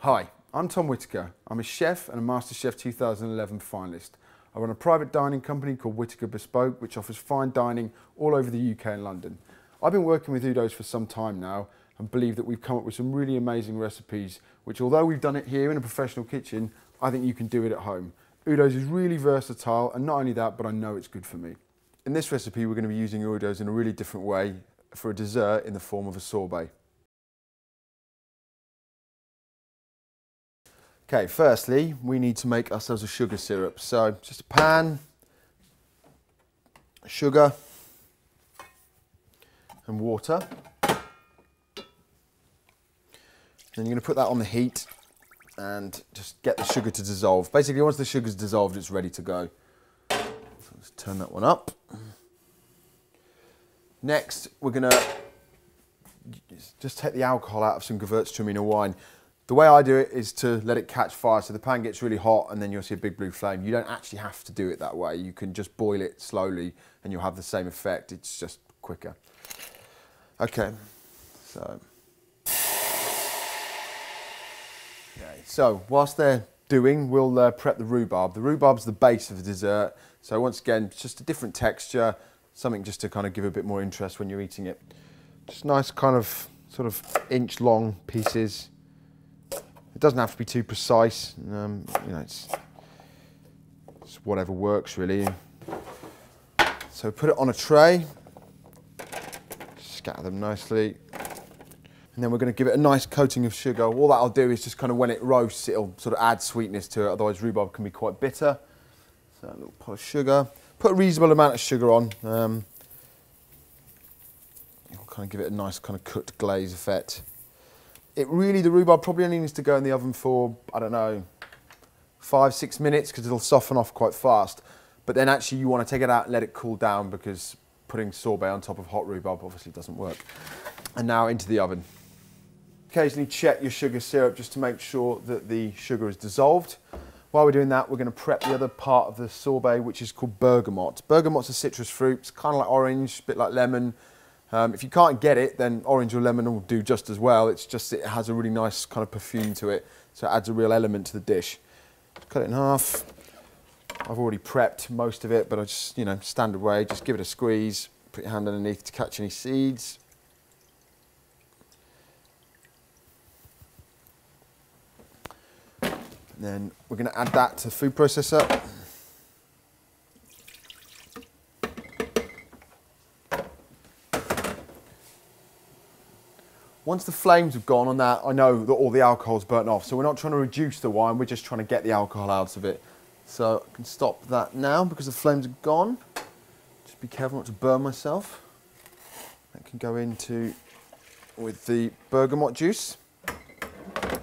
Hi, I'm Tom Whitaker. I'm a chef and a Masterchef 2011 finalist. I run a private dining company called Whitaker Bespoke, which offers fine dining all over the UK and London. I've been working with Udo's for some time now and believe that we've come up with some really amazing recipes, which although we've done it here in a professional kitchen, I think you can do it at home. Udo's is really versatile, and not only that, but I know it's good for me. In this recipe, we're going to be using Udo's in a really different way for a dessert in the form of a sorbet. Okay, firstly, we need to make ourselves a sugar syrup. So just a pan, sugar and water. Then you're going to put that on the heat and just get the sugar to dissolve. Basically, once the sugar's dissolved, it's ready to go. So let's turn that one up. Next, we're going to just take the alcohol out of some Gewürztraminer wine. The way I do it is to let it catch fire, so the pan gets really hot and then you'll see a big blue flame. You don't actually have to do it that way. You can just boil it slowly and you'll have the same effect. It's just quicker. Okay, so whilst they're doing, we'll prep the rhubarb. The rhubarb's the base of the dessert. So once again, it's just a different texture, something just to kind of give a bit more interest when you're eating it. Just nice kind of sort of inch long pieces. It doesn't have to be too precise, you know, it's whatever works really. So put it on a tray, scatter them nicely, and then we're going to give it a nice coating of sugar. All that'll do is just kind of when it roasts, it'll sort of add sweetness to it, otherwise rhubarb can be quite bitter. So a little pot of sugar, put a reasonable amount of sugar on. It'll kind of give it a nice kind of cooked glaze effect. The rhubarb probably only needs to go in the oven for, I don't know, 5-6 minutes because it'll soften off quite fast. But then actually you want to take it out and let it cool down because putting sorbet on top of hot rhubarb obviously doesn't work. And now into the oven. Occasionally check your sugar syrup just to make sure that the sugar is dissolved. While we're doing that, we're going to prep the other part of the sorbet, which is called bergamot. Bergamot's a citrus fruit, it's kind of like orange, a bit like lemon. If you can't get it, then orange or lemon will do just as well. It's just it has a really nice kind of perfume to it, so it adds a real element to the dish. Cut it in half. I've already prepped most of it, but I just, you know, standard way, just give it a squeeze, put your hand underneath to catch any seeds. And then we're going to add that to the food processor. Once the flames have gone on that, I know that all the alcohol's burnt off, so we're not trying to reduce the wine, we're just trying to get the alcohol out of it. So I can stop that now because the flames are gone. Just be careful not to burn myself. That can go into with the bergamot juice.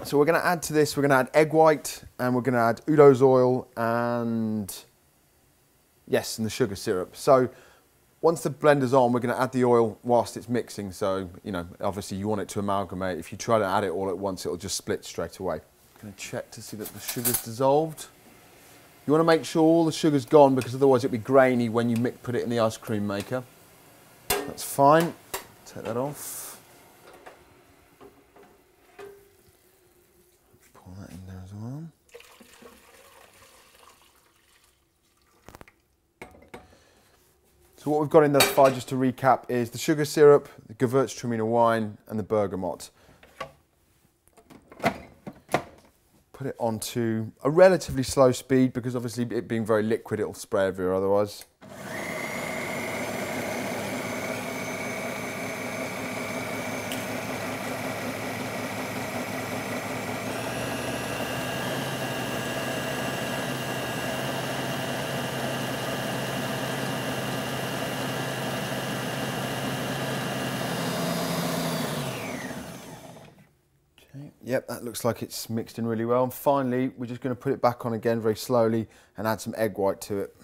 So we're going to add to this, we're going to add egg white and we're going to add Udo's oil and, yes, and the sugar syrup. So once the blender's on, we're going to add the oil whilst it's mixing. So, you know, obviously you want it to amalgamate. If you try to add it all at once, it'll just split straight away. I'm going to check to see that the sugar's dissolved. You want to make sure all the sugar's gone because otherwise it'll be grainy when you put it in the ice cream maker. That's fine. Take that off. Pour that in there as well. So what we've got in thus far, just to recap, is the sugar syrup, the Gewürztraminer wine and the bergamot. Put it onto a relatively slow speed because obviously it being very liquid, it'll spray everywhere otherwise. Yep, that looks like it's mixed in really well. And finally, we're just going to put it back on again very slowly and add some egg white to it.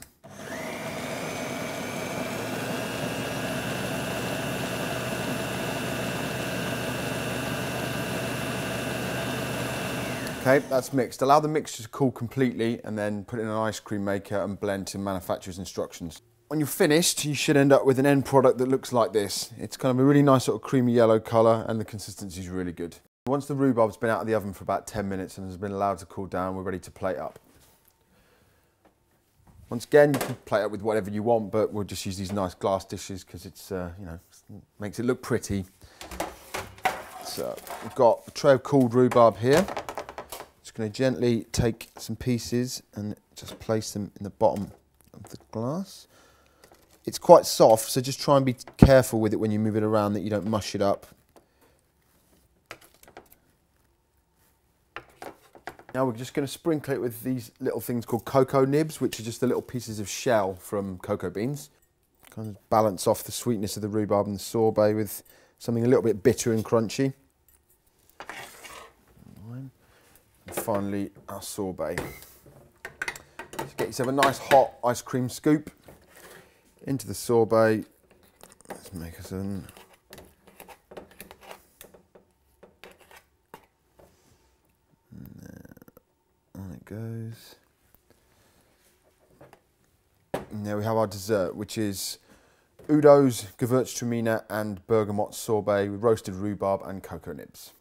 Okay, that's mixed. Allow the mixture to cool completely and then put it in an ice cream maker and blend to manufacturer's instructions. When you're finished, you should end up with an end product that looks like this. It's kind of a really nice sort of creamy yellow colour and the consistency is really good. Once the rhubarb's been out of the oven for about 10 minutes and has been allowed to cool down, we're ready to plate up. Once again, you can plate up with whatever you want, but we'll just use these nice glass dishes because it's, you know, makes it look pretty. So we've got a tray of cooled rhubarb here. Just going to gently take some pieces and just place them in the bottom of the glass. It's quite soft, so just try and be careful with it when you move it around that you don't mush it up. Now we're just going to sprinkle it with these little things called cocoa nibs, which are just the little pieces of shell from cocoa beans. Kind of balance off the sweetness of the rhubarb and the sorbet with something a little bit bitter and crunchy. And finally, our sorbet. Just get yourself a nice hot ice cream scoop into the sorbet. Let's make us an. On it goes. And there we have our dessert, which is Udo's Gewürztraminer and Bergamot Sorbet with roasted rhubarb and cocoa nibs.